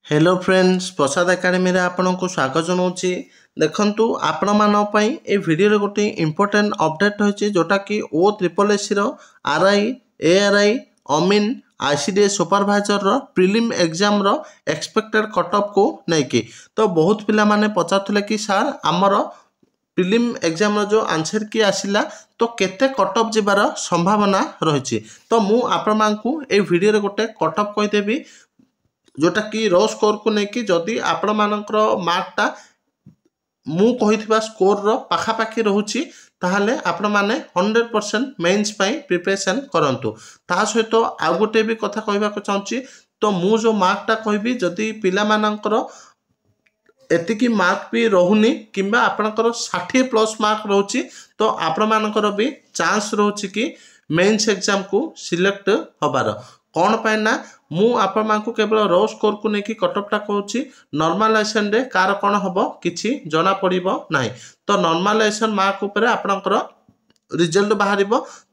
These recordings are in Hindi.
हेलो फ्रेंड्स प्रसाद एकेडमी रे आपनको स्वागत जनाऊँगी। देखंतु आपण मानक पई ए वीडियो रे गोटे इंपोर्टेंट अपडेट होइछि जोटा कि ओ ट्रिपल एस रो RI ARI Amin ICDS supervisor रो प्रीलिम एग्जाम रो एक्सपेक्टेड कट ऑफ को नेकी। तो बहुत पिला माने पचारथले कि सर आमर प्रीलिम एग्जाम रो जो आंसर की आसिला तो केते कट ऑफ जिबार संभावना रहिछि। तो मु आपण मानकू ए वीडियो रे गोटे कट ऑफ कहि देबी जोटा कि रो स्कोर को लेकिन जदि आपण मानकर मार्कटा मु कहिथिबा स्कोर रो पाखापाखी रहूची ताहले आपण माने 100% मेंस पई प्रिपरेशन करंतु। ता सहित आ गोटे भी कथा कहबा को चाहूची। तो मु जो मार्कटा कहबी जदि पिला मानकर एतिकी मार्क भी रहुनी किंबा आपनकर 60 प्लस मार्क रहूची तो आपण मानकर भी चांस रहूची कि मेंस एग्जाम को सिलेक्ट हबार। कौन पाए ना मु आपण मानकू केवल रो स्कोर को लेकिन कटअपटा कहूँ नॉर्मलाइजेशन रे कार कौन हम किछि जना पड़िबो नाही। तो नॉर्मलाइजेशन मार्क उपर आपनकर रिजल्ट बाहर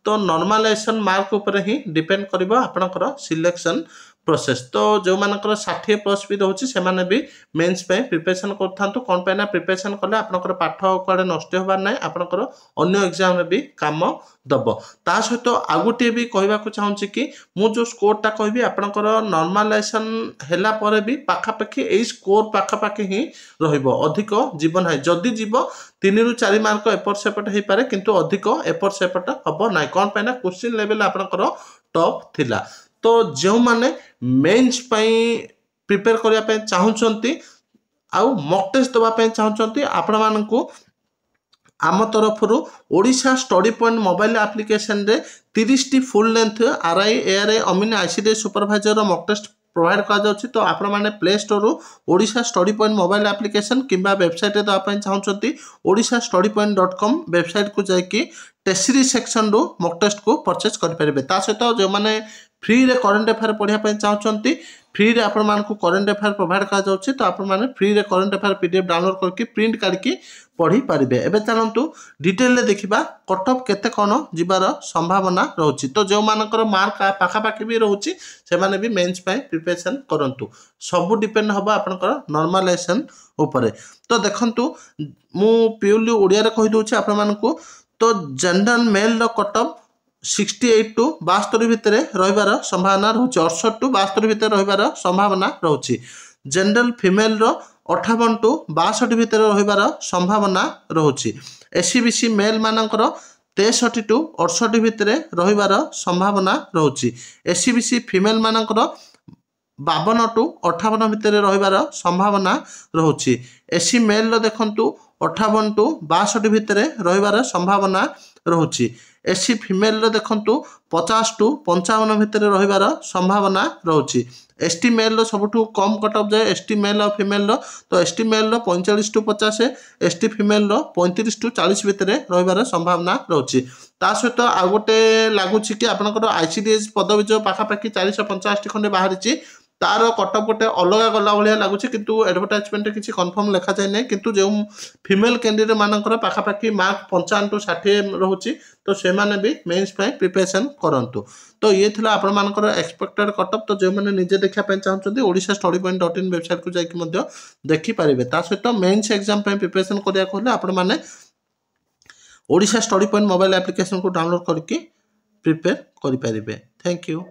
तो नॉर्मलाइजेशन मार्क उपर ही डिपेंड करिबो आपनकर सिलेक्शन प्रोसेस। तो जो मानकर 60 प्लस भी रोचे से माने भी मेंस पे प्रिपरेशन करथांतु। कौन पे ना प्रिपरेशन कले आपनकर पाठ कुआडे नष्ट होबार नाही आपनकर अन्य एग्जाम में भी काम दब। ता सहित आ गोटे भी कहबा को चाहूँ कि मु जो स्कोरटा कहबी आपनकर नॉर्मलाइजेशन हैला परे भी पाखापाखी ए स्कोर पाखापाखी ही रहिबो अधिक जीवन है जदि जीव 3 ରୁ 4 मार्क एपट सेपट हो पारे किंतु अधिक एपट सेपट हम ना। कौन पे ना क्वेश्चन लेवल आपनकर टॉप थिला। तो जो माने मेंस पई प्रिपेयर करिया पे चाहुचंती आउ मॉक टेस्ट दबा पे चाहुचंती आपण मानकू आम तरफरु Odisha study point mobile application रे 30 टी full length RI ARI Amin ICDS supervisor mock test provide करा जाउछि। तो आपण माने प्ले स्टोर रु Odisha study point mobile application किंबा वेबसाइट रे दबा पे चाहुचंती odishastudypoint.com वेबसाइट को जाइकी टेस्टरी सेक्शन रु मॉक टेस्ट को परचेज कर परिबे। ता सहित जो माने फ्री रे करंट अफेयर पढ़िया पे चाहते फ्री रे आपण मानकू करंट अफेयर प्रोवाइड करा जाउछि। तो आपण माने फ्री रे करंट अफेयर पीडीएफ डाउनलोड करके प्रिंट काढी पढ़ी पारिबे। एबे चलंतु डिटेल रे देखिबा कट ऑफ केते कोन जिबार संभावना रहउछि। तो जो मानकर मार्क पाखापाखी भी रहउछि से माने भी मेंस पय प्रिपरेशन करंतु। सब डिपेंड हबो आपनकर नॉर्मलाइजेशन ऊपर। तो देखंतु मु प्योरली ओडिया रे कहि दोछि आपण मानकू। तो जनरल मेल रो कट ऑफ 68 टू 72 भितर रहिबार संभावना रहउछि 68 टू 72 भितर रहिबार संभावना रहउछि। जनरल फीमेल रो 58 टू 62 भितर रहिबार संभावना रहउछि। एससीबीसी मेल मानकर 63 टू 68 भितर रहिबार संभावना रहउछि। एससीबीसी फीमेल मानकर 52 टू 58 भितर रहिबार संभावना रहउछि। एससी मेल रो देखंतु 58 टू 62 भितर रहिबार संभावना रहउछि। एससी फीमेल रो देखंतु 50 टू 55 भितर रहिबार संभावना रहउछि। एसटी मेल रो सबठु कम कट ऑफ जाए एसटी मेल और फीमेल रो। तो एसटी मेल रो 45 टू 50 एसटी फीमेल रो 35 टू 40 भितर रहिबार संभावना रहउछि। ता सहित आ गोटे लागुछि कि आपनकर आईसीडीएस पदवी जो पाखापाखी 450 खंडे बाहरिछि तार कट ऑफ गोटे अलग गला भलिया लागुछि किंतु एडवर्टाइजमेंट किसी कन्फर्म लिखा जाए नहीं। किंतु जो फीमेल कैंडिडेट मानकर पाखापाखी मार्क 55 टू 60 रहउछि तो से माने भी मेंस पे प्रिपरेशन करंतु। तो ये थिला आपण मानकर एक्सपेक्टेड कट ऑफ। तो जो माने निजे देखा पे चाहउछथि odishastudypoint.in वेबसाइट को जाइक मध्य देखि पारिबे। ता सहित मेंस एग्जाम पे प्रिपरेशन करिया कहले आपण माने Odisha study point mobile application को डाउनलोड करके प्रिपेयर करि पारिबे। Thank you.